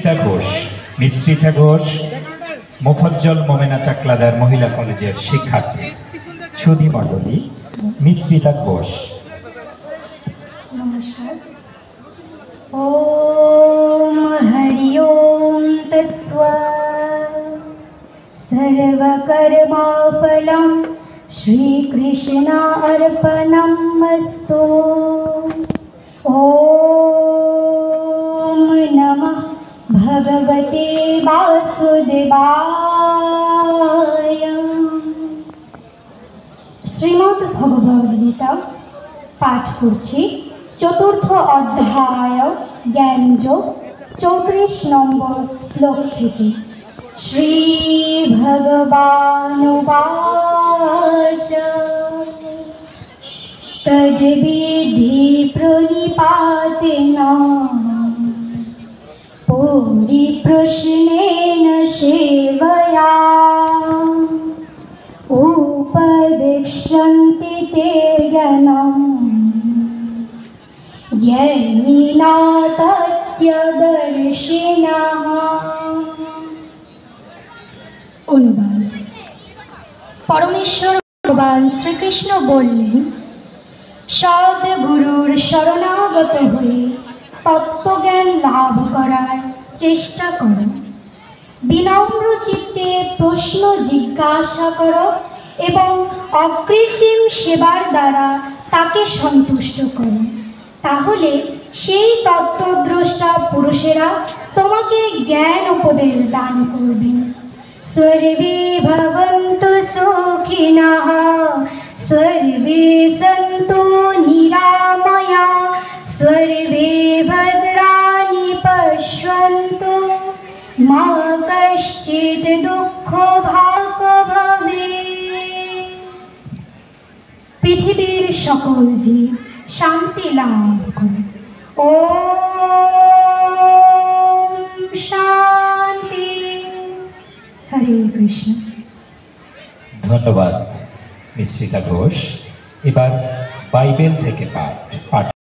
মিশ্রিতা ঘোষ। মিশ্রিতা ঘোষ মোফাজ্জল মোমেনা চাকলাদার মহিলা কলেজের শিক্ষার্থী। সুধী মণ্ডলী, মিশ্রিতা ঘোষ। নমস্কার। ওম হরি ওম তস্মাৎ সর্বকর্মফলং শ্রীকৃষ্ণার্পণমস্তু। ওম নমঃ ভগবতে বাসুদেবায়। শ্রীমদ্ ভগবদ্গীতা পাঠ করছি। চতুর্থ অধ্যায় জ্ঞানযোগ 34 নম্বর শ্লোক থেকে। শ্রী ভগবানুবাচ তদ্বিধি প্রণিপাতেন পরিপ্রশ্নেন সেবয়া উপদিশ্যন্তি তে জ্ঞানম জ্ঞানিনা তত্ত্বদর্শিনঃ। অনুবাদ। পরমেশ্বর ভগবান শ্রীকৃষ্ণ বললেন, সদ্গুরুর শরণাগত হয়ে তত্ত্বজ্ঞান লাভ করার চেষ্টা করো। বিনম্র চিত্তে প্রশ্ন জিজ্ঞাসা করো এবং অকৃত্রিম সেবার দ্বারা তাকে সন্তুষ্ট করো। তাহলে সেই তত্ত্বদ্রষ্টা পুরুষেরা তোমাকে জ্ঞান উপদেশ দান করবেন। সর্বে ভবন্তু সুখিনঃ সর্বে সন্তু নিরাময়াঃ সর্বে ভদ্রাণি পশ্যন্তু মা কশ্চিৎ দুঃখভাগ্ ভবেৎ। পৃথিবীর সকল জীব শান্তি লাভ করে। ওম শান্তি। হরে কৃষ্ণ। ধন্যবাদ মিশ্রিতা ঘোষ। এবার বাইবেল থেকে পাঠ।